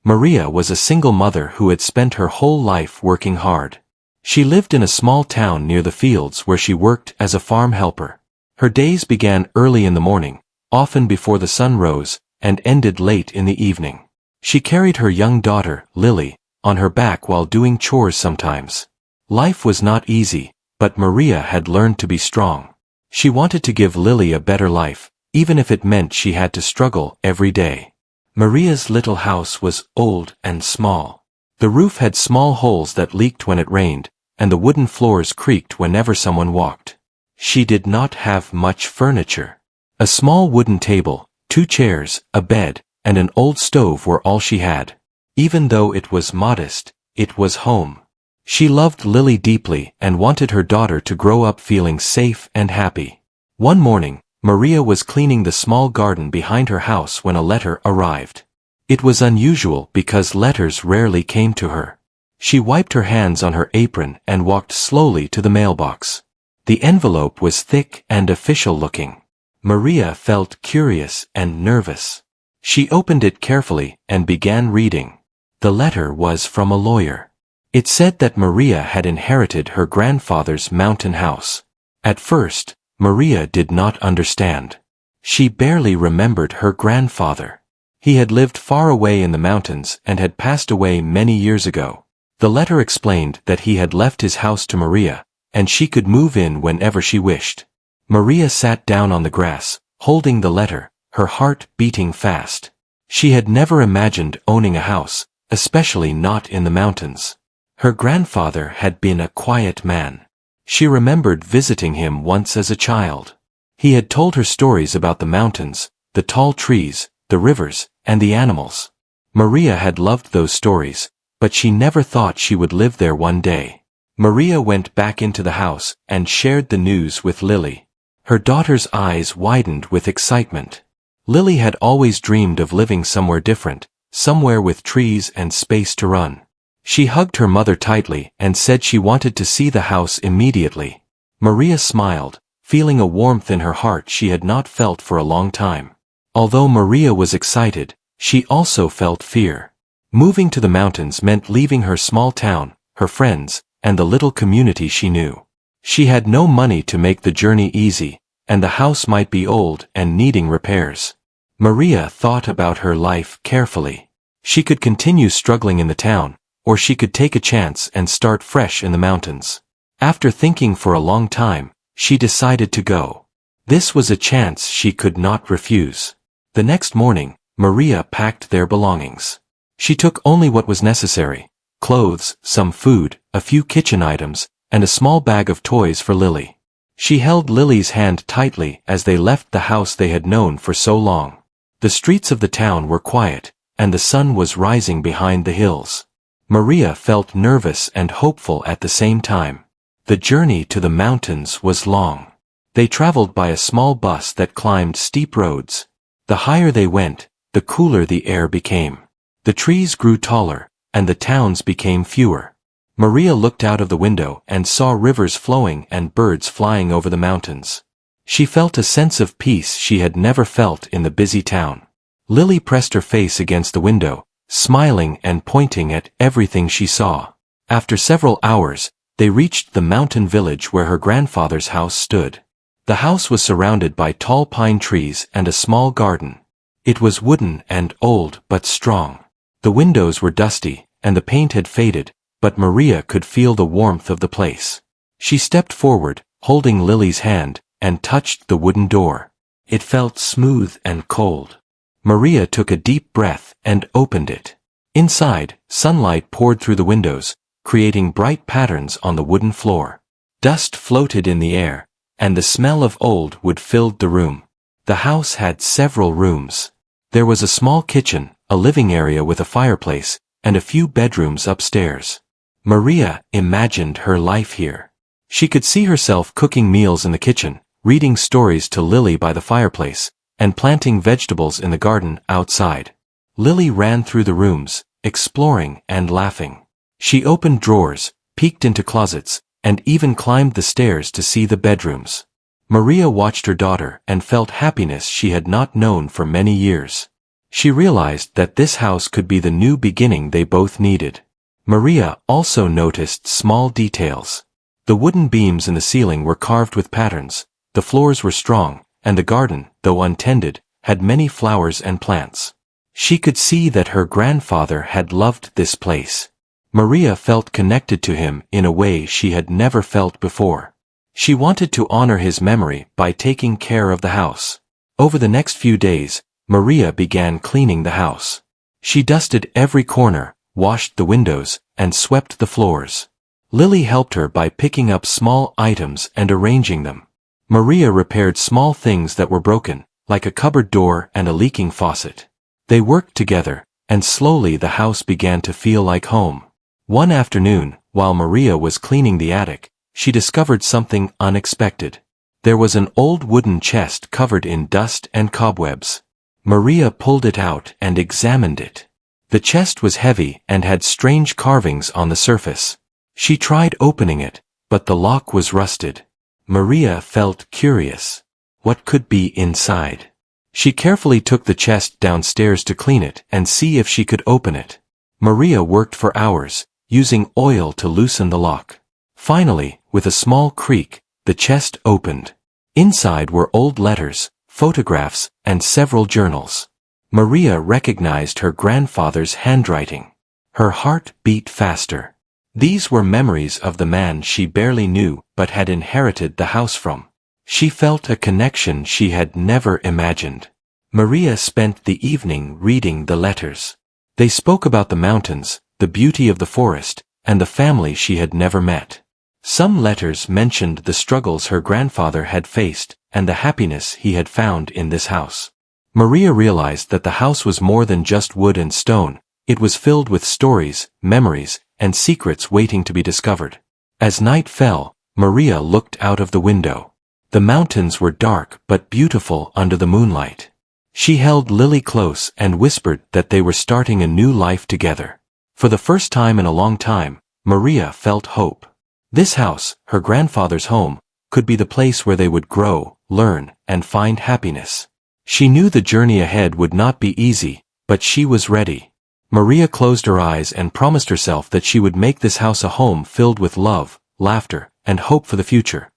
Maria was a single mother who had spent her whole life working hard. She lived in a small town near the fields where she worked as a farm helper. Her days began early in the morning, often before the sun rose, and ended late in the evening. She carried her young daughter, Lily, on her back while doing chores sometimes. Life was not easy, but Maria had learned to be strong. She wanted to give Lily a better life, even if it meant she had to struggle every day. Maria's little house was old and small. The roof had small holes that leaked when it rained, and the wooden floors creaked whenever someone walked. She did not have much furniture. A small wooden table, 2 chairs, a bed, and an old stove were all she had. Even though it was modest, it was home. She loved Lily deeply and wanted her daughter to grow up feeling safe and happy. One morning, Maria was cleaning the small garden behind her house when a letter arrived. It was unusual because letters rarely came to her. She wiped her hands on her apron and walked slowly to the mailbox. The envelope was thick and official-looking. Maria felt curious and nervous. She opened it carefully and began reading. The letter was from a lawyer. It said that Maria had inherited her grandfather's mountain house. At first, Maria did not understand. She barely remembered her grandfather. He had lived far away in the mountains and had passed away many years ago. The letter explained that he had left his house to Maria, and she could move in whenever she wished. Maria sat down on the grass, holding the letter, her heart beating fast. She had never imagined owning a house, especially not in the mountains. Her grandfather had been a quiet man. She remembered visiting him once as a child. He had told her stories about the mountains, the tall trees, the rivers, and the animals. Maria had loved those stories, but she never thought she would live there one day. Maria went back into the house and shared the news with Lily. Her daughter's eyes widened with excitement. Lily had always dreamed of living somewhere different, somewhere with trees and space to run. She hugged her mother tightly and said she wanted to see the house immediately. Maria smiled, feeling a warmth in her heart she had not felt for a long time. Although Maria was excited, she also felt fear. Moving to the mountains meant leaving her small town, her friends, and the little community she knew. She had no money to make the journey easy, and the house might be old and needing repairs. Maria thought about her life carefully. She could continue struggling in the town, or she could take a chance and start fresh in the mountains. After thinking for a long time, she decided to go. This was a chance she could not refuse. The next morning, Maria packed their belongings. She took only what was necessary: clothes, some food, a few kitchen items, and a small bag of toys for Lily. She held Lily's hand tightly as they left the house they had known for so long. The streets of the town were quiet, and the sun was rising behind the hills. Maria felt nervous and hopeful at the same time. The journey to the mountains was long. They traveled by a small bus that climbed steep roads. The higher they went, the cooler the air became. The trees grew taller, and the towns became fewer. Maria looked out of the window and saw rivers flowing and birds flying over the mountains. She felt a sense of peace she had never felt in the busy town. Lily pressed her face against the window, smiling and pointing at everything she saw. After several hours, they reached the mountain village where her grandfather's house stood. The house was surrounded by tall pine trees and a small garden. It was wooden and old but strong. The windows were dusty, and the paint had faded, but Maria could feel the warmth of the place. She stepped forward, holding Lily's hand, and touched the wooden door. It felt smooth and cold. Maria took a deep breath and opened it. Inside, sunlight poured through the windows, creating bright patterns on the wooden floor. Dust floated in the air, and the smell of old wood filled the room. The house had several rooms. There was a small kitchen, a living area with a fireplace, and a few bedrooms upstairs. Maria imagined her life here. She could see herself cooking meals in the kitchen, reading stories to Lily by the fireplace, and planting vegetables in the garden outside. Lily ran through the rooms, exploring and laughing. She opened drawers, peeked into closets, and even climbed the stairs to see the bedrooms. Maria watched her daughter and felt happiness she had not known for many years. She realized that this house could be the new beginning they both needed. Maria also noticed small details. The wooden beams in the ceiling were carved with patterns, the floors were strong, and the garden, though untended, had many flowers and plants. She could see that her grandfather had loved this place. Maria felt connected to him in a way she had never felt before. She wanted to honor his memory by taking care of the house. Over the next few days, Maria began cleaning the house. She dusted every corner, washed the windows, and swept the floors. Lily helped her by picking up small items and arranging them. Maria repaired small things that were broken, like a cupboard door and a leaking faucet. They worked together, and slowly the house began to feel like home. One afternoon, while Maria was cleaning the attic, she discovered something unexpected. There was an old wooden chest covered in dust and cobwebs. Maria pulled it out and examined it. The chest was heavy and had strange carvings on the surface. She tried opening it, but the lock was rusted. Maria felt curious. What could be inside? She carefully took the chest downstairs to clean it and see if she could open it. Maria worked for hours, using oil to loosen the lock. Finally, with a small creak, the chest opened. Inside were old letters, photographs, and several journals. Maria recognized her grandfather's handwriting. Her heart beat faster. These were memories of the man she barely knew but had inherited the house from. She felt a connection she had never imagined. Maria spent the evening reading the letters. They spoke about the mountains, the beauty of the forest, and the family she had never met. Some letters mentioned the struggles her grandfather had faced and the happiness he had found in this house. Maria realized that the house was more than just wood and stone. It was filled with stories, memories, and secrets waiting to be discovered. As night fell, Maria looked out of the window. The mountains were dark but beautiful under the moonlight. She held Lily close and whispered that they were starting a new life together. For the first time in a long time, Maria felt hope. This house, her grandfather's home, could be the place where they would grow, learn, and find happiness. She knew the journey ahead would not be easy, but she was ready. Maria closed her eyes and promised herself that she would make this house a home filled with love, laughter, and hope for the future.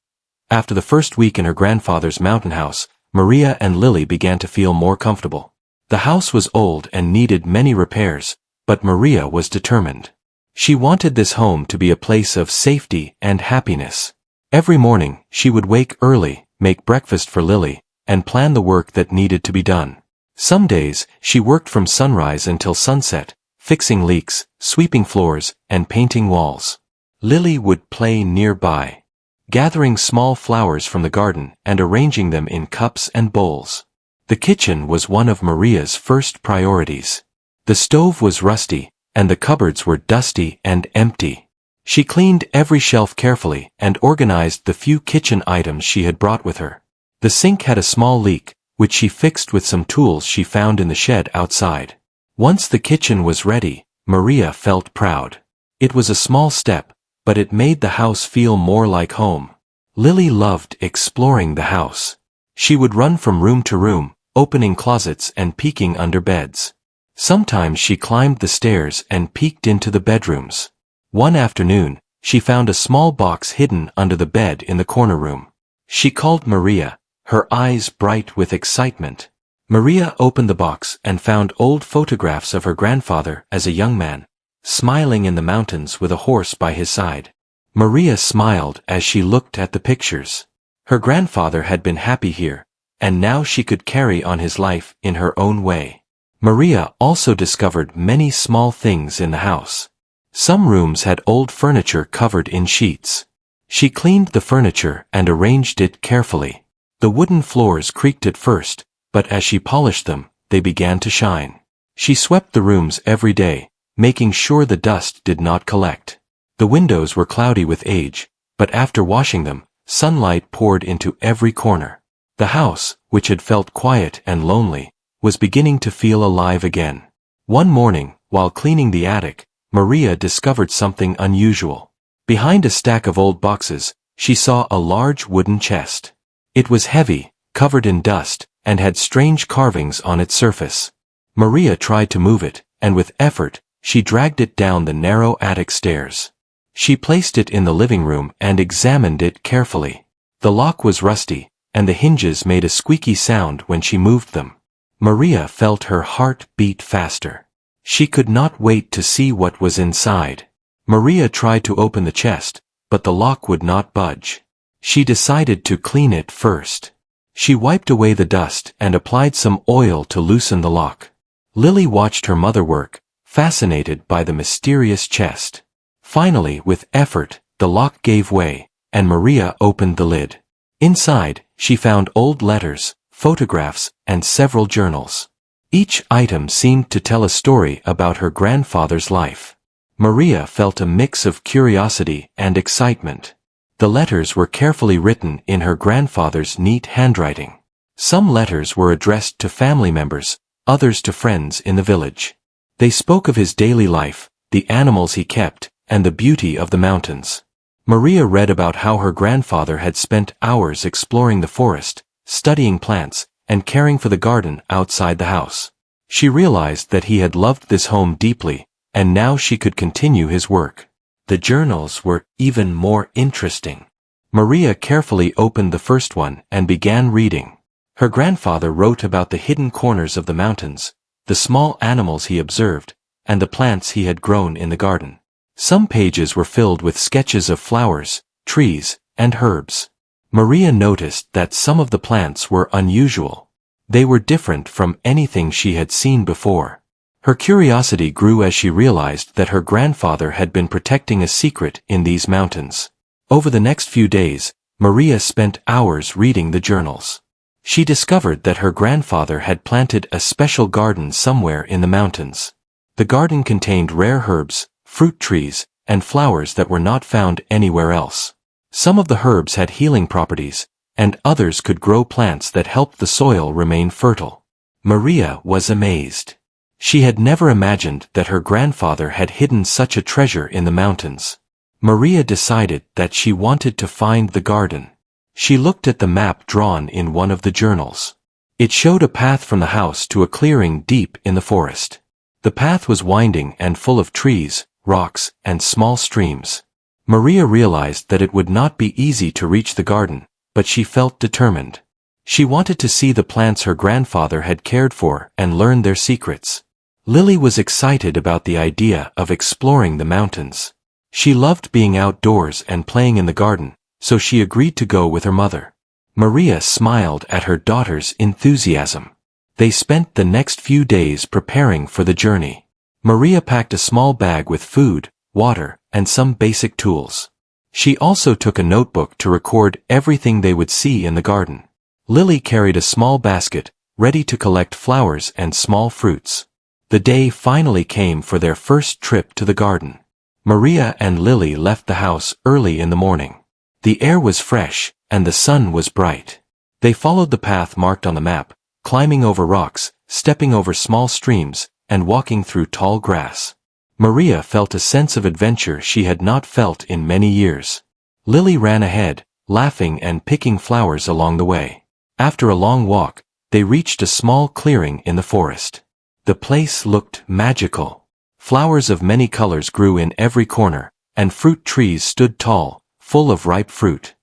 After the first week in her grandfather's mountain house, Maria and Lily began to feel more comfortable. The house was old and needed many repairs, but Maria was determined. She wanted this home to be a place of safety and happiness. Every morning, she would wake early, make breakfast for Lily, and plan the work that needed to be done. Some days, she worked from sunrise until sunset, fixing leaks, sweeping floors, and painting walls. Lily would play nearby, gathering small flowers from the garden and arranging them in cups and bowls. The kitchen was one of Maria's first priorities. The stove was rusty, and the cupboards were dusty and empty. She cleaned every shelf carefully and organized the few kitchen items she had brought with her. The sink had a small leak, which she fixed with some tools she found in the shed outside. Once the kitchen was ready, Maria felt proud. It was a small step, but it made the house feel more like home. Lily loved exploring the house. She would run from room to room, opening closets and peeking under beds. Sometimes she climbed the stairs and peeked into the bedrooms. One afternoon, she found a small box hidden under the bed in the corner room. She called Maria, her eyes bright with excitement. Maria opened the box and found old photographs of her grandfather as a young man, smiling in the mountains with a horse by his side. Maria smiled as she looked at the pictures. Her grandfather had been happy here, and now she could carry on his life in her own way. Maria also discovered many small things in the house. Some rooms had old furniture covered in sheets. She cleaned the furniture and arranged it carefully. The wooden floors creaked at first, but as she polished them, they began to shine. She swept the rooms every day, making sure the dust did not collect. The windows were cloudy with age, but after washing them, sunlight poured into every corner. The house, which had felt quiet and lonely, was beginning to feel alive again. One morning, while cleaning the attic, Maria discovered something unusual. Behind a stack of old boxes, she saw a large wooden chest. It was heavy, covered in dust, and had strange carvings on its surface. Maria tried to move it, and with effort, she dragged it down the narrow attic stairs. She placed it in the living room and examined it carefully. The lock was rusty, and the hinges made a squeaky sound when she moved them. Maria felt her heart beat faster. She could not wait to see what was inside. Maria tried to open the chest, but the lock would not budge. She decided to clean it first. She wiped away the dust and applied some oil to loosen the lock. Lily watched her mother work, fascinated by the mysterious chest. Finally, with effort, the lock gave way, and Maria opened the lid. Inside, she found old letters, photographs, and several journals. Each item seemed to tell a story about her grandfather's life. Maria felt a mix of curiosity and excitement. The letters were carefully written in her grandfather's neat handwriting. Some letters were addressed to family members, others to friends in the village. They spoke of his daily life, the animals he kept, and the beauty of the mountains. Maria read about how her grandfather had spent hours exploring the forest, studying plants, and caring for the garden outside the house. She realized that he had loved this home deeply, and now she could continue his work. The journals were even more interesting. Maria carefully opened the first one and began reading. Her grandfather wrote about the hidden corners of the mountains, the small animals he observed, and the plants he had grown in the garden. Some pages were filled with sketches of flowers, trees, and herbs. Maria noticed that some of the plants were unusual. They were different from anything she had seen before. Her curiosity grew as she realized that her grandfather had been protecting a secret in these mountains. Over the next few days, Maria spent hours reading the journals. She discovered that her grandfather had planted a special garden somewhere in the mountains. The garden contained rare herbs, fruit trees, and flowers that were not found anywhere else. Some of the herbs had healing properties, and others could grow plants that helped the soil remain fertile. Maria was amazed. She had never imagined that her grandfather had hidden such a treasure in the mountains. Maria decided that she wanted to find the garden. She looked at the map drawn in one of the journals. It showed a path from the house to a clearing deep in the forest. The path was winding and full of trees, rocks, and small streams. Maria realized that it would not be easy to reach the garden, but she felt determined. She wanted to see the plants her grandfather had cared for and learn their secrets. Lily was excited about the idea of exploring the mountains. She loved being outdoors and playing in the garden, so she agreed to go with her mother. Maria smiled at her daughter's enthusiasm. They spent the next few days preparing for the journey. Maria packed a small bag with food, water, and some basic tools. She also took a notebook to record everything they would see in the garden. Lily carried a small basket, ready to collect flowers and small fruits. The day finally came for their first trip to the garden. Maria and Lily left the house early in the morning. The air was fresh, and the sun was bright. They followed the path marked on the map, climbing over rocks, stepping over small streams, and walking through tall grass. Maria felt a sense of adventure she had not felt in many years. Lily ran ahead, laughing and picking flowers along the way. After a long walk, they reached a small clearing in the forest. The place looked magical. Flowers of many colors grew in every corner, and fruit trees stood tall, full of ripe fruit.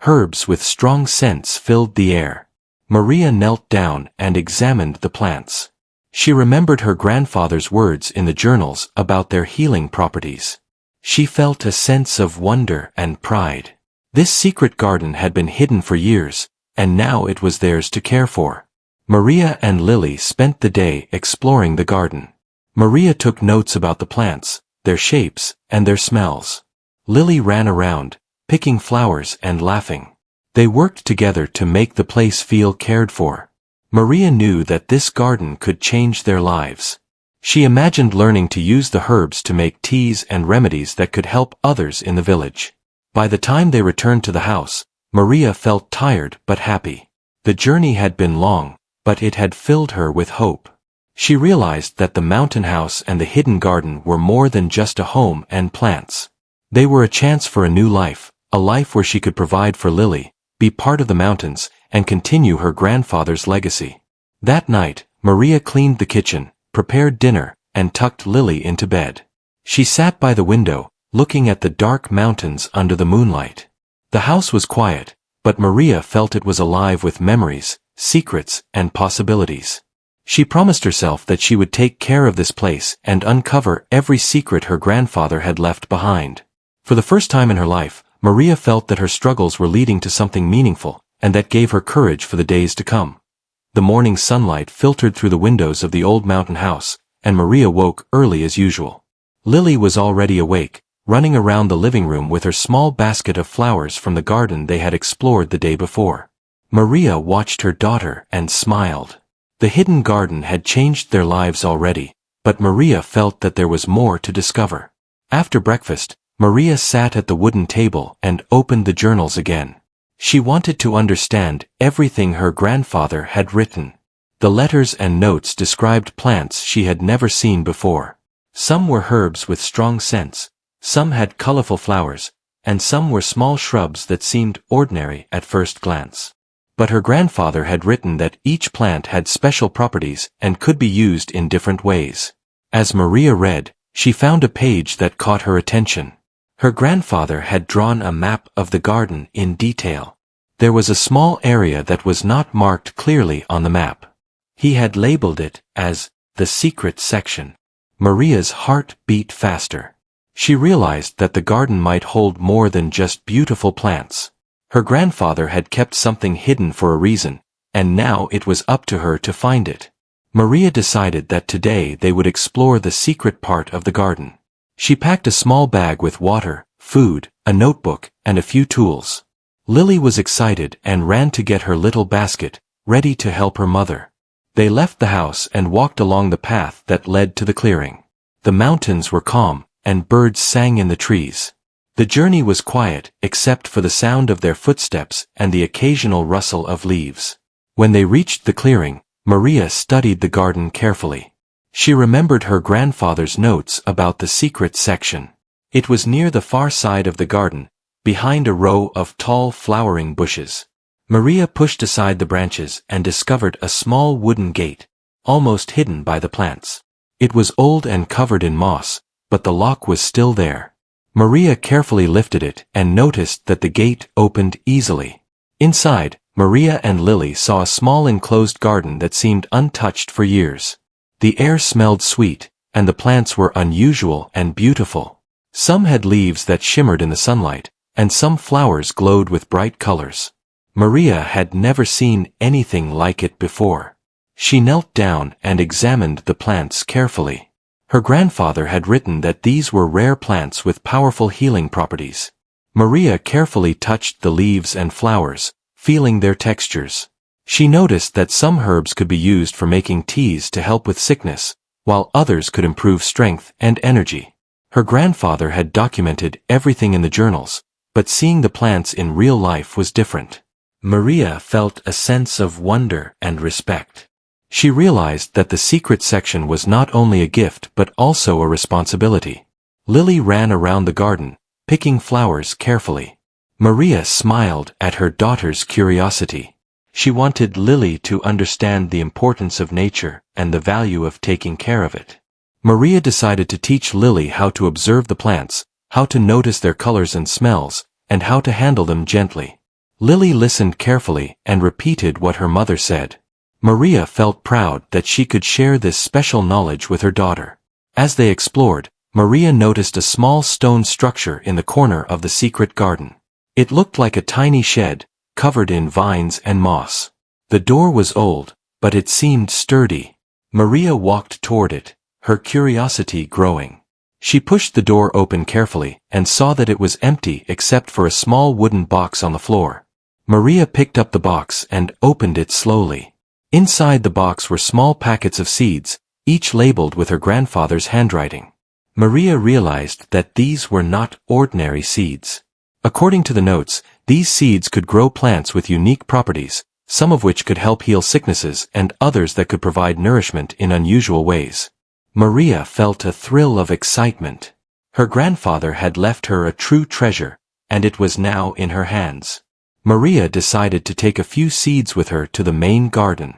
Herbs with strong scents filled the air. Maria knelt down and examined the plants. She remembered her grandfather's words in the journals about their healing properties. She felt a sense of wonder and pride. This secret garden had been hidden for years, and now it was theirs to care for. Maria and Lily spent the day exploring the garden. Maria took notes about the plants, their shapes, and their smells. Lily ran around, picking flowers and laughing. They worked together to make the place feel cared for. Maria knew that this garden could change their lives. She imagined learning to use the herbs to make teas and remedies that could help others in the village. By the time they returned to the house, Maria felt tired but happy. The journey had been long, but it had filled her with hope. She realized that the mountain house and the hidden garden were more than just a home and plants. They were a chance for a new life, a life where she could provide for Lily, be part of the mountains, and continue her grandfather's legacy. That night, Maria cleaned the kitchen, prepared dinner, and tucked Lily into bed. She sat by the window, looking at the dark mountains under the moonlight. The house was quiet, but Maria felt it was alive with memories, secrets, and possibilities. She promised herself that she would take care of this place and uncover every secret her grandfather had left behind. For the first time in her life, Maria felt that her struggles were leading to something meaningful, and that gave her courage for the days to come. The morning sunlight filtered through the windows of the old mountain house, and Maria woke early as usual. Lily was already awake, running around the living room with her small basket of flowers from the garden they had explored the day before. Maria watched her daughter and smiled. The hidden garden had changed their lives already, but Maria felt that there was more to discover. After breakfast, Maria sat at the wooden table and opened the journals again. She wanted to understand everything her grandfather had written. The letters and notes described plants she had never seen before. Some were herbs with strong scents, some had colorful flowers, and some were small shrubs that seemed ordinary at first glance. But her grandfather had written that each plant had special properties and could be used in different ways. As Maria read, she found a page that caught her attention. Her grandfather had drawn a map of the garden in detail. There was a small area that was not marked clearly on the map. He had labeled it as the secret section. Maria's heart beat faster. She realized that the garden might hold more than just beautiful plants. Her grandfather had kept something hidden for a reason, and now it was up to her to find it. Maria decided that today they would explore the secret part of the garden. She packed a small bag with water, food, a notebook, and a few tools. Lily was excited and ran to get her little basket, ready to help her mother. They left the house and walked along the path that led to the clearing. The mountains were calm, and birds sang in the trees. The journey was quiet, except for the sound of their footsteps and the occasional rustle of leaves. When they reached the clearing, Maria studied the garden carefully. She remembered her grandfather's notes about the secret section. It was near the far side of the garden, behind a row of tall flowering bushes. Maria pushed aside the branches and discovered a small wooden gate, almost hidden by the plants. It was old and covered in moss, but the lock was still there. Maria carefully lifted it and noticed that the gate opened easily. Inside, Maria and Lily saw a small enclosed garden that seemed untouched for years. The air smelled sweet, and the plants were unusual and beautiful. Some had leaves that shimmered in the sunlight, and some flowers glowed with bright colors. Maria had never seen anything like it before. She knelt down and examined the plants carefully. Her grandfather had written that these were rare plants with powerful healing properties. Maria carefully touched the leaves and flowers, feeling their textures. She noticed that some herbs could be used for making teas to help with sickness, while others could improve strength and energy. Her grandfather had documented everything in the journals, but seeing the plants in real life was different. Maria felt a sense of wonder and respect. She realized that the secret section was not only a gift but also a responsibility. Lily ran around the garden, picking flowers carefully. Maria smiled at her daughter's curiosity. She wanted Lily to understand the importance of nature and the value of taking care of it. Maria decided to teach Lily how to observe the plants, how to notice their colors and smells, and how to handle them gently. Lily listened carefully and repeated what her mother said. Maria felt proud that she could share this special knowledge with her daughter. As they explored, Maria noticed a small stone structure in the corner of the secret garden. It looked like a tiny shed, covered in vines and moss. The door was old, but it seemed sturdy. Maria walked toward it, her curiosity growing. She pushed the door open carefully and saw that it was empty except for a small wooden box on the floor. Maria picked up the box and opened it slowly. Inside the box were small packets of seeds, each labeled with her grandfather's handwriting. Maria realized that these were not ordinary seeds. According to the notes, these seeds could grow plants with unique properties, some of which could help heal sicknesses and others that could provide nourishment in unusual ways. Maria felt a thrill of excitement. Her grandfather had left her a true treasure, and it was now in her hands. Maria decided to take a few seeds with her to the main garden.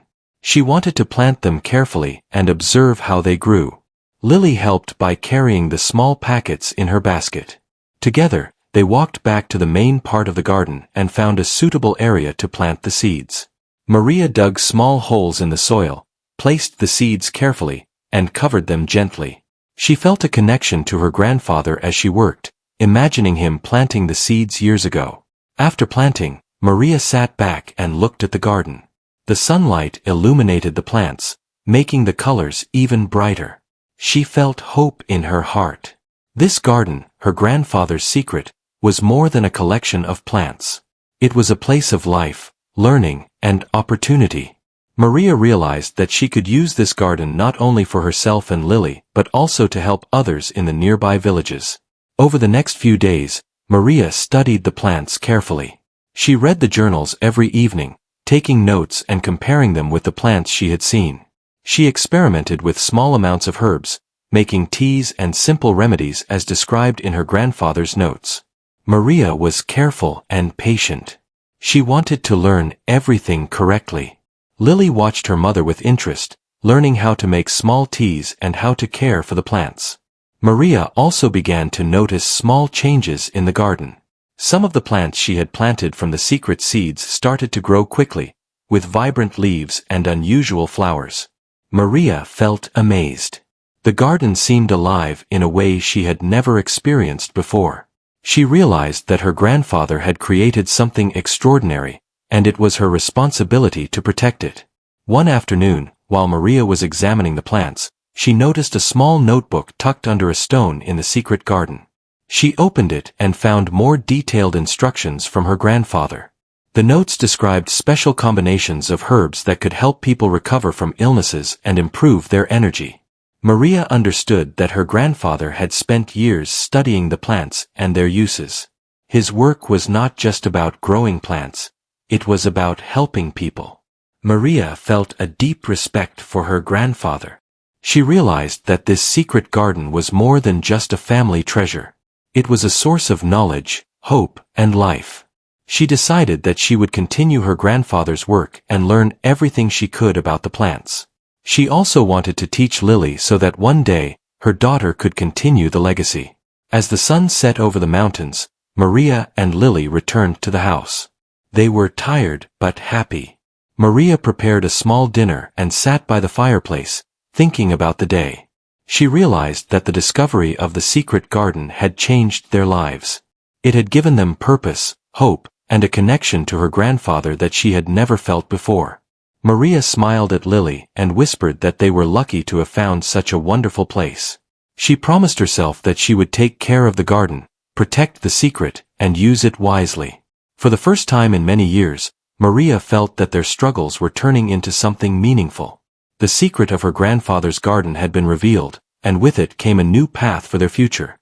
She wanted to plant them carefully and observe how they grew. Lily helped by carrying the small packets in her basket. Together, they walked back to the main part of the garden and found a suitable area to plant the seeds. Maria dug small holes in the soil, placed the seeds carefully, and covered them gently. She felt a connection to her grandfather as she worked, imagining him planting the seeds years ago. After planting, Maria sat back and looked at the garden. The sunlight illuminated the plants, making the colors even brighter. She felt hope in her heart. This garden, her grandfather's secret, was more than a collection of plants. It was a place of life, learning, and opportunity. Maria realized that she could use this garden not only for herself and Lily, but also to help others in the nearby villages. Over the next few days, Maria studied the plants carefully. She read the journals every evening, taking notes and comparing them with the plants she had seen. She experimented with small amounts of herbs, making teas and simple remedies as described in her grandfather's notes. Maria was careful and patient. She wanted to learn everything correctly. Lily watched her mother with interest, learning how to make small teas and how to care for the plants. Maria also began to notice small changes in the garden. Some of the plants she had planted from the secret seeds started to grow quickly, with vibrant leaves and unusual flowers. Maria felt amazed. The garden seemed alive in a way she had never experienced before. She realized that her grandfather had created something extraordinary, and it was her responsibility to protect it. One afternoon, while Maria was examining the plants, she noticed a small notebook tucked under a stone in the secret garden. She opened it and found more detailed instructions from her grandfather. The notes described special combinations of herbs that could help people recover from illnesses and improve their energy. Maria understood that her grandfather had spent years studying the plants and their uses. His work was not just about growing plants, it was about helping people. Maria felt a deep respect for her grandfather. She realized that this secret garden was more than just a family treasure. It was a source of knowledge, hope, and life. She decided that she would continue her grandfather's work and learn everything she could about the plants. She also wanted to teach Lily so that one day, her daughter could continue the legacy. As the sun set over the mountains, Maria and Lily returned to the house. They were tired but happy. Maria prepared a small dinner and sat by the fireplace, thinking about the day. She realized that the discovery of the secret garden had changed their lives. It had given them purpose, hope, and a connection to her grandfather that she had never felt before. Maria smiled at Lily and whispered that they were lucky to have found such a wonderful place. She promised herself that she would take care of the garden, protect the secret, and use it wisely. For the first time in many years, Maria felt that their struggles were turning into something meaningful. The secret of her grandfather's garden had been revealed, and with it came a new path for their future.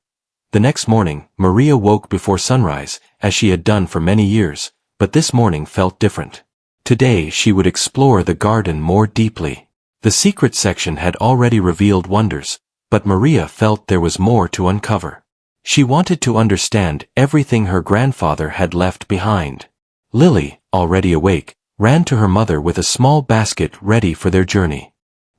The next morning, Maria woke before sunrise, as she had done for many years, but this morning felt different. Today she would explore the garden more deeply. The secret section had already revealed wonders, but Maria felt there was more to uncover. She wanted to understand everything her grandfather had left behind. Lily, already awake, ran to her mother with a small basket ready for their journey.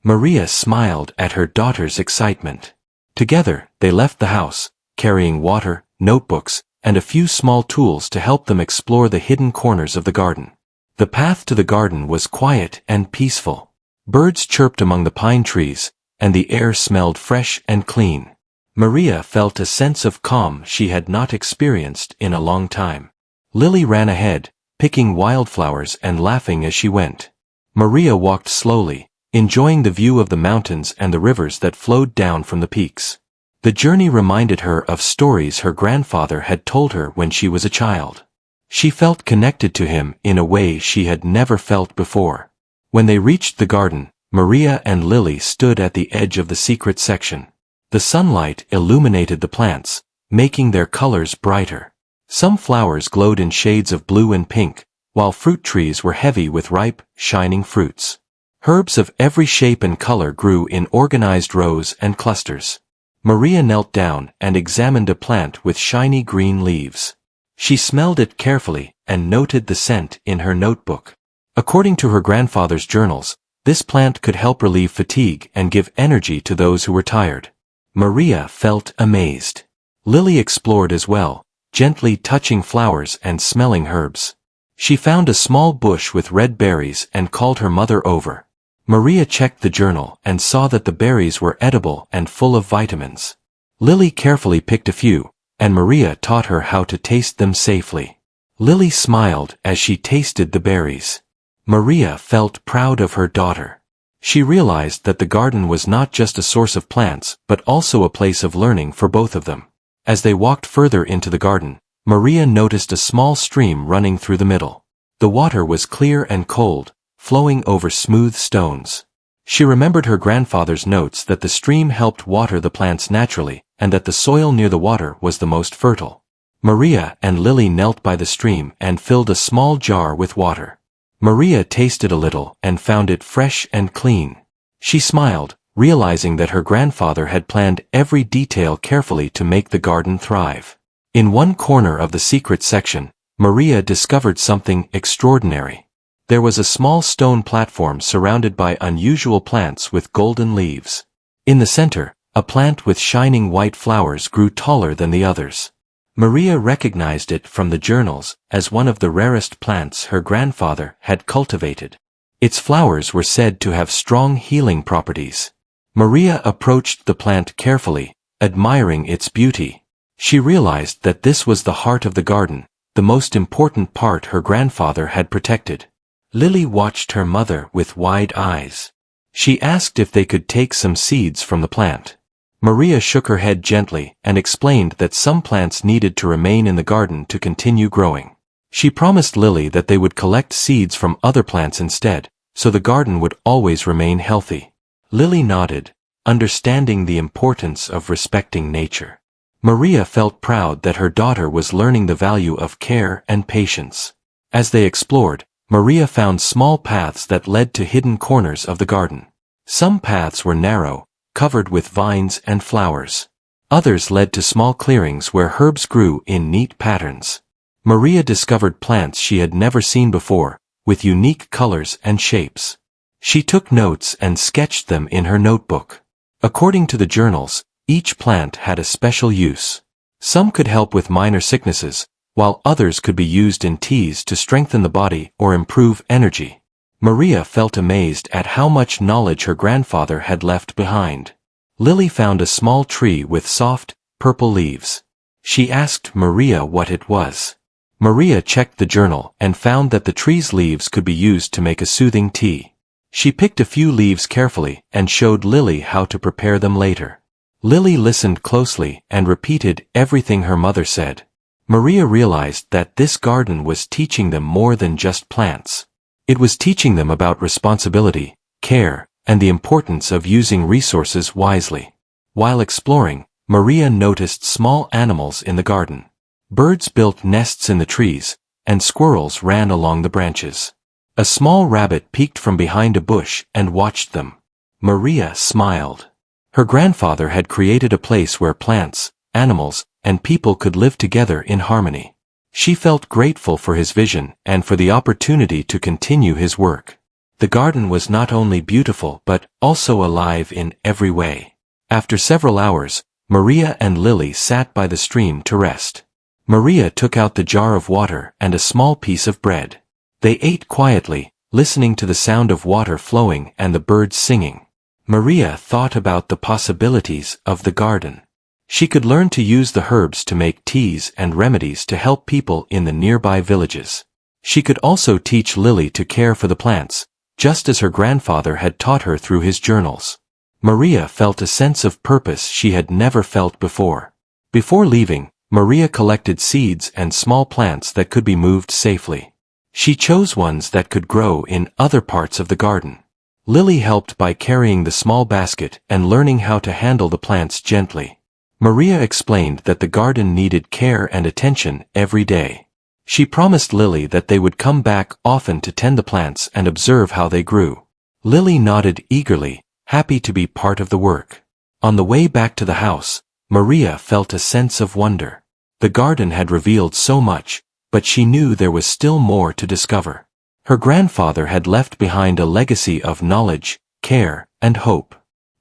Maria smiled at her daughter's excitement. Together, they left the house, carrying water, notebooks, and a few small tools to help them explore the hidden corners of the garden. The path to the garden was quiet and peaceful. Birds chirped among the pine trees, and the air smelled fresh and clean. Maria felt a sense of calm she had not experienced in a long time. Lily ran ahead, picking wildflowers and laughing as she went. Maria walked slowly, enjoying the view of the mountains and the rivers that flowed down from the peaks. The journey reminded her of stories her grandfather had told her when she was a child. She felt connected to him in a way she had never felt before. When they reached the garden, Maria and Lily stood at the edge of the secret section. The sunlight illuminated the plants, making their colors brighter. Some flowers glowed in shades of blue and pink, while fruit trees were heavy with ripe, shining fruits. Herbs of every shape and color grew in organized rows and clusters. Maria knelt down and examined a plant with shiny green leaves. She smelled it carefully and noted the scent in her notebook. According to her grandfather's journals, This plant could help relieve fatigue and give energy to those who were tired. Maria felt amazed. Lily explored as well, gently touching flowers and smelling herbs. She found a small bush with red berries and called her mother over. Maria checked the journal and saw that the berries were edible and full of vitamins. Lily carefully picked a few, and Maria taught her how to taste them safely. Lily smiled as she tasted the berries. Maria felt proud of her daughter. She realized that the garden was not just a source of plants but also a place of learning for both of them. As they walked further into the garden, Maria noticed a small stream running through the middle. The water was clear and cold, flowing over smooth stones. She remembered her grandfather's notes that the stream helped water the plants naturally, and that the soil near the water was the most fertile. Maria and Lily knelt by the stream and filled a small jar with water. Maria tasted a little and found it fresh and clean. She smiled, realizing that her grandfather had planned every detail carefully to make the garden thrive. In one corner of the secret section, Maria discovered something extraordinary. There was a small stone platform surrounded by unusual plants with golden leaves. In the center, a plant with shining white flowers grew taller than the others. Maria recognized it from the journals as one of the rarest plants her grandfather had cultivated. Its flowers were said to have strong healing properties. Maria approached the plant carefully, admiring its beauty. She realized that this was the heart of the garden, the most important part her grandfather had protected. Lily watched her mother with wide eyes. She asked if they could take some seeds from the plant. Maria shook her head gently and explained that some plants needed to remain in the garden to continue growing. She promised Lily that they would collect seeds from other plants instead, so the garden would always remain healthy. Lily nodded, understanding the importance of respecting nature. Maria felt proud that her daughter was learning the value of care and patience. As they explored, Maria found small paths that led to hidden corners of the garden. Some paths were narrow, covered with vines and flowers. Others led to small clearings where herbs grew in neat patterns. Maria discovered plants she had never seen before, with unique colors and shapes. She took notes and sketched them in her notebook. According to the journals, each plant had a special use. Some could help with minor sicknesses, while others could be used in teas to strengthen the body or improve energy. Maria felt amazed at how much knowledge her grandfather had left behind. Lily found a small tree with soft, purple leaves. She asked Maria what it was. Maria checked the journal and found that the tree's leaves could be used to make a soothing tea. She picked a few leaves carefully and showed Lily how to prepare them later. Lily listened closely and repeated everything her mother said. Maria realized that this garden was teaching them more than just plants. It was teaching them about responsibility, care, and the importance of using resources wisely. While exploring, Maria noticed small animals in the garden. Birds built nests in the trees, and squirrels ran along the branches. A small rabbit peeked from behind a bush and watched them. Maria smiled. Her grandfather had created a place where plants, animals, and people could live together in harmony. She felt grateful for his vision and for the opportunity to continue his work. The garden was not only beautiful but also alive in every way. After several hours, Maria and Lily sat by the stream to rest. Maria took out the jar of water and a small piece of bread. They ate quietly, listening to the sound of water flowing and the birds singing. Maria thought about the possibilities of the garden. She could learn to use the herbs to make teas and remedies to help people in the nearby villages. She could also teach Lily to care for the plants, just as her grandfather had taught her through his journals. Maria felt a sense of purpose she had never felt before. Before leaving, Maria collected seeds and small plants that could be moved safely. She chose ones that could grow in other parts of the garden. Lily helped by carrying the small basket and learning how to handle the plants gently. Maria explained that the garden needed care and attention every day. She promised Lily that they would come back often to tend the plants and observe how they grew. Lily nodded eagerly, happy to be part of the work. On the way back to the house, Maria felt a sense of wonder. The garden had revealed so much, but she knew there was still more to discover. Her grandfather had left behind a legacy of knowledge, care, and hope.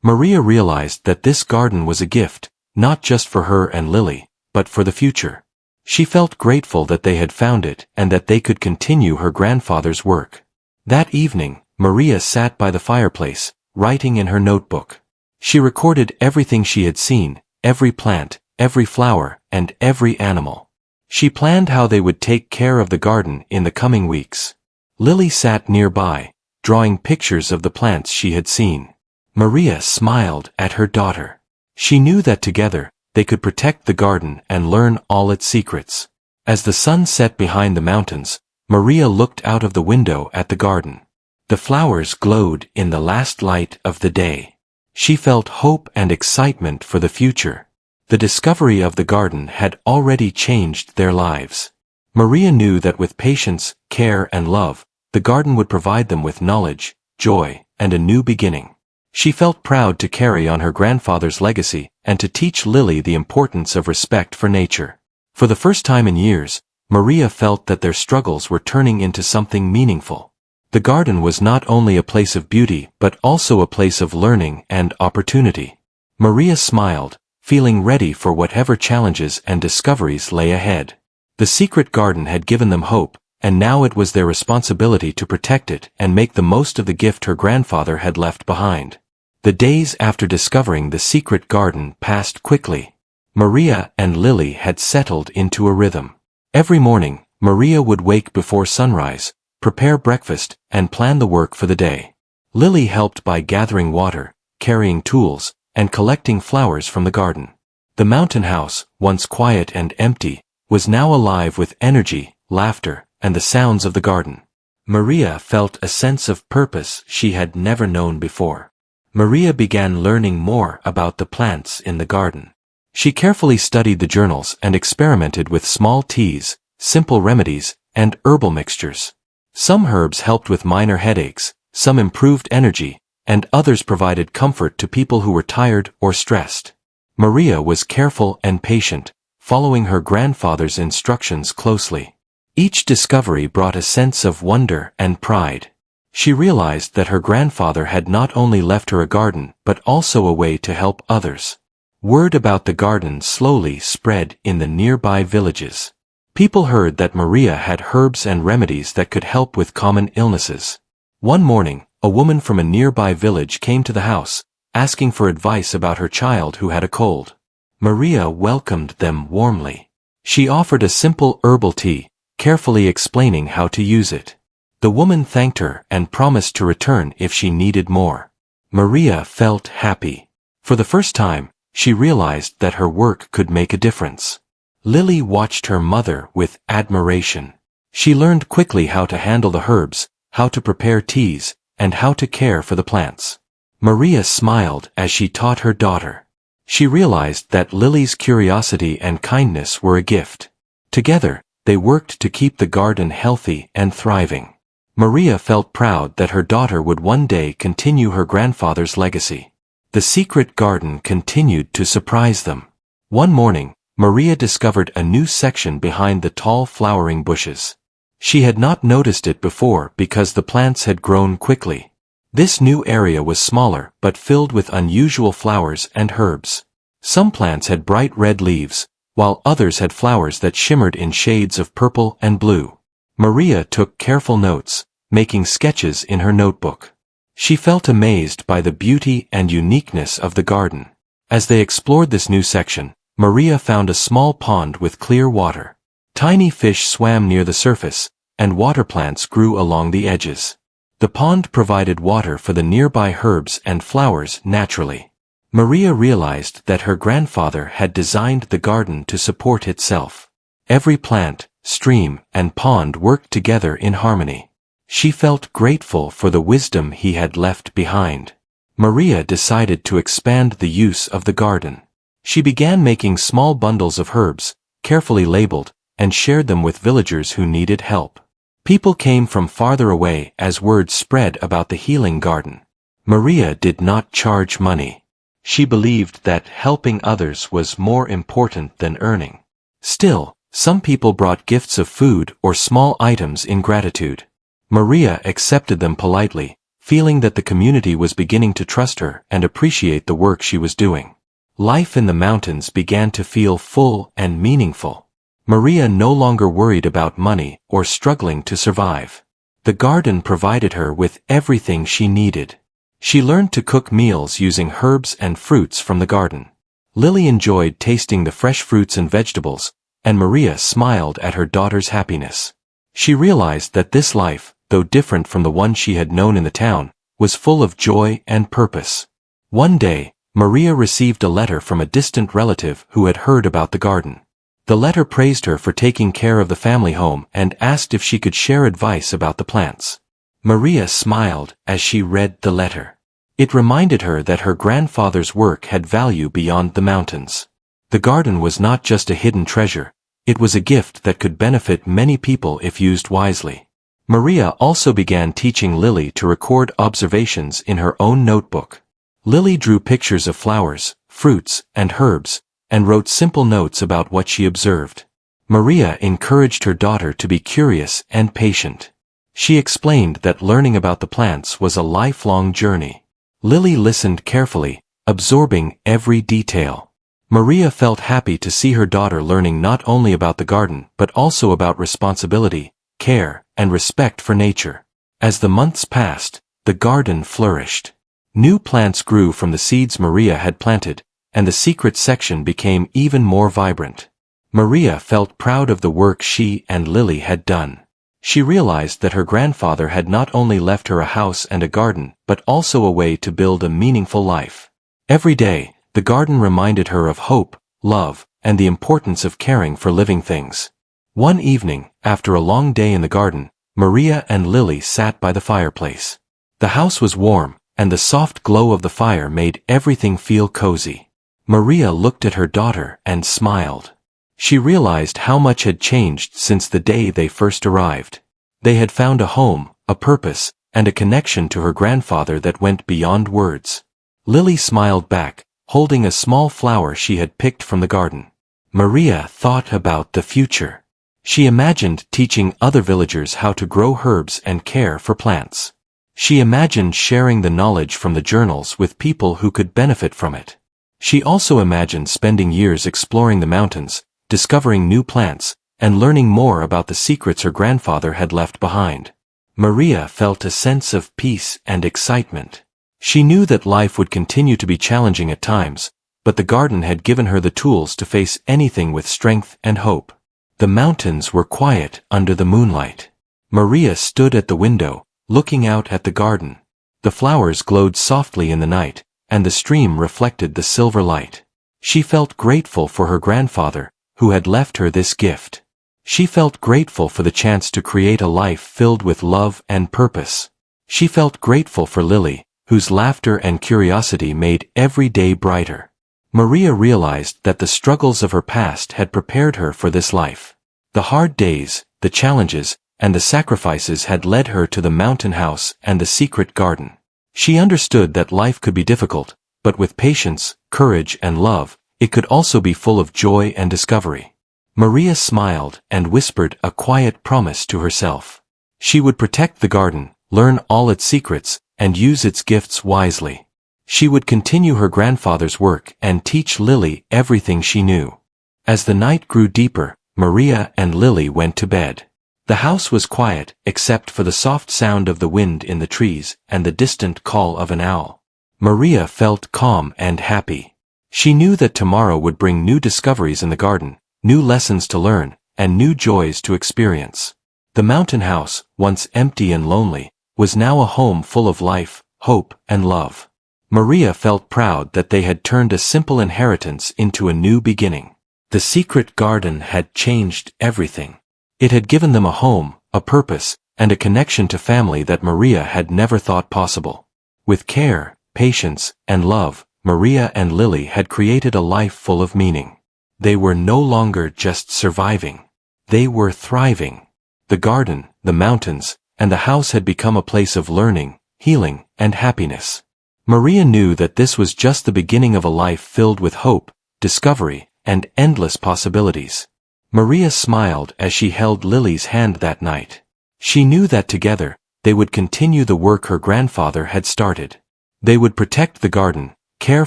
Maria realized that this garden was a gift, not just for her and Lily, but for the future. She felt grateful that they had found it and that they could continue her grandfather's work. That evening, Maria sat by the fireplace, writing in her notebook. She recorded everything she had seen, every plant, every flower, and every animal. She planned how they would take care of the garden in the coming weeks. Lily sat nearby, drawing pictures of the plants she had seen. Maria smiled at her daughter. She knew that together, they could protect the garden and learn all its secrets. As the sun set behind the mountains, Maria looked out of the window at the garden. The flowers glowed in the last light of the day. She felt hope and excitement for the future. The discovery of the garden had already changed their lives. Maria knew that with patience, care, and love, the garden would provide them with knowledge, joy, and a new beginning. She felt proud to carry on her grandfather's legacy and to teach Lily the importance of respect for nature. For the first time in years, Maria felt that their struggles were turning into something meaningful. The garden was not only a place of beauty but also a place of learning and opportunity. Maria smiled, feeling ready for whatever challenges and discoveries lay ahead. The secret garden had given them hope, and now it was their responsibility to protect it and make the most of the gift her grandfather had left behind. The days after discovering the secret garden passed quickly. Maria and Lily had settled into a rhythm. Every morning, Maria would wake before sunrise, prepare breakfast, and plan the work for the day. Lily helped by gathering water, carrying tools, and collecting flowers from the garden. The mountain house, once quiet and empty, was now alive with energy, laughter, and the sounds of the garden. Maria felt a sense of purpose she had never known before. Maria began learning more about the plants in the garden. She carefully studied the journals and experimented with small teas, simple remedies, and herbal mixtures. Some herbs helped with minor headaches, some improved energy, and others provided comfort to people who were tired or stressed. Maria was careful and patient, following her grandfather's instructions closely. Each discovery brought a sense of wonder and pride. She realized that her grandfather had not only left her a garden but also a way to help others. Word about the garden slowly spread in the nearby villages. People heard that Maria had herbs and remedies that could help with common illnesses. One morning, a woman from a nearby village came to the house, asking for advice about her child who had a cold. Maria welcomed them warmly. She offered a simple herbal tea, carefully explaining how to use it. The woman thanked her and promised to return if she needed more. Maria felt happy. For the first time, she realized that her work could make a difference. Lily watched her mother with admiration. She learned quickly how to handle the herbs, how to prepare teas, and how to care for the plants. Maria smiled as she taught her daughter. She realized that Lily's curiosity and kindness were a gift. Together, they worked to keep the garden healthy and thriving. Maria felt proud that her daughter would one day continue her grandfather's legacy. The secret garden continued to surprise them. One morning, Maria discovered a new section behind the tall flowering bushes. She had not noticed it before because the plants had grown quickly. This new area was smaller but filled with unusual flowers and herbs. Some plants had bright red leaves, while others had flowers that shimmered in shades of purple and blue. Maria took careful notes, making sketches in her notebook. She felt amazed by the beauty and uniqueness of the garden. As they explored this new section, Maria found a small pond with clear water. Tiny fish swam near the surface, and water plants grew along the edges. The pond provided water for the nearby herbs and flowers naturally. Maria realized that her grandfather had designed the garden to support itself. Every plant, stream, and pond worked together in harmony. She felt grateful for the wisdom he had left behind. Maria decided to expand the use of the garden. She began making small bundles of herbs, carefully labeled, and shared them with villagers who needed help. People came from farther away as word spread about the healing garden. Maria did not charge money. She believed that helping others was more important than earning. Still, some people brought gifts of food or small items in gratitude. Maria accepted them politely, feeling that the community was beginning to trust her and appreciate the work she was doing. Life in the mountains began to feel full and meaningful. Maria no longer worried about money or struggling to survive. The garden provided her with everything she needed. She learned to cook meals using herbs and fruits from the garden. Lily enjoyed tasting the fresh fruits and vegetables, and Maria smiled at her daughter's happiness. She realized that this life, though different from the one she had known in the town, was full of joy and purpose. One day, Maria received a letter from a distant relative who had heard about the garden. The letter praised her for taking care of the family home and asked if she could share advice about the plants. Maria smiled as she read the letter. It reminded her that her grandfather's work had value beyond the mountains. The garden was not just a hidden treasure, it was a gift that could benefit many people if used wisely. Maria also began teaching Lily to record observations in her own notebook. Lily drew pictures of flowers, fruits, and herbs, and wrote simple notes about what she observed. Maria encouraged her daughter to be curious and patient. She explained that learning about the plants was a lifelong journey. Lily listened carefully, absorbing every detail. Maria felt happy to see her daughter learning not only about the garden but also about responsibility, care, and respect for nature. As the months passed, the garden flourished. New plants grew from the seeds Maria had planted, and the secret section became even more vibrant. Maria felt proud of the work she and Lily had done. She realized that her grandfather had not only left her a house and a garden, but also a way to build a meaningful life. Every day, the garden reminded her of hope, love, and the importance of caring for living things. One evening, after a long day in the garden, Maria and Lily sat by the fireplace. The house was warm, and the soft glow of the fire made everything feel cozy. Maria looked at her daughter and smiled. She realized how much had changed since the day they first arrived. They had found a home, a purpose, and a connection to her grandfather that went beyond words. Lily smiled back, holding a small flower she had picked from the garden. Maria thought about the future. She imagined teaching other villagers how to grow herbs and care for plants. She imagined sharing the knowledge from the journals with people who could benefit from it. She also imagined spending years exploring the mountains, discovering new plants, and learning more about the secrets her grandfather had left behind. Maria felt a sense of peace and excitement. She knew that life would continue to be challenging at times, but the garden had given her the tools to face anything with strength and hope. The mountains were quiet under the moonlight. Maria stood at the window, looking out at the garden. The flowers glowed softly in the night, and the stream reflected the silver light. She felt grateful for her grandfather, who had left her this gift. She felt grateful for the chance to create a life filled with love and purpose. She felt grateful for Lily, whose laughter and curiosity made every day brighter. Maria realized that the struggles of her past had prepared her for this life. The hard days, the challenges, and the sacrifices had led her to the mountain house and the secret garden. She understood that life could be difficult, but with patience, courage, and love, it could also be full of joy and discovery. Maria smiled and whispered a quiet promise to herself. She would protect the garden, learn all its secrets, and use its gifts wisely. She would continue her grandfather's work and teach Lily everything she knew. As the night grew deeper, Maria and Lily went to bed. The house was quiet, except for the soft sound of the wind in the trees and the distant call of an owl. Maria felt calm and happy. She knew that tomorrow would bring new discoveries in the garden, new lessons to learn, and new joys to experience. The mountain house, once empty and lonely, was now a home full of life, hope, and love. Maria felt proud that they had turned a simple inheritance into a new beginning. The secret garden had changed everything. It had given them a home, a purpose, and a connection to family that Maria had never thought possible. With care, patience, and love, Maria and Lily had created a life full of meaning. They were no longer just surviving. They were thriving. The garden, the mountains, and the house had become a place of learning, healing, and happiness. Maria knew that this was just the beginning of a life filled with hope, discovery, and endless possibilities. Maria smiled as she held Lily's hand that night. She knew that together, they would continue the work her grandfather had started. They would protect the garden, care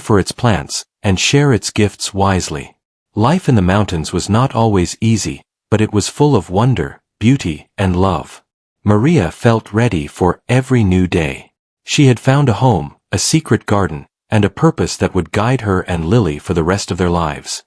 for its plants, and share its gifts wisely. Life in the mountains was not always easy, but it was full of wonder, beauty, and love. Maria felt ready for every new day. She had found a home, a secret garden, and a purpose that would guide her and Lily for the rest of their lives.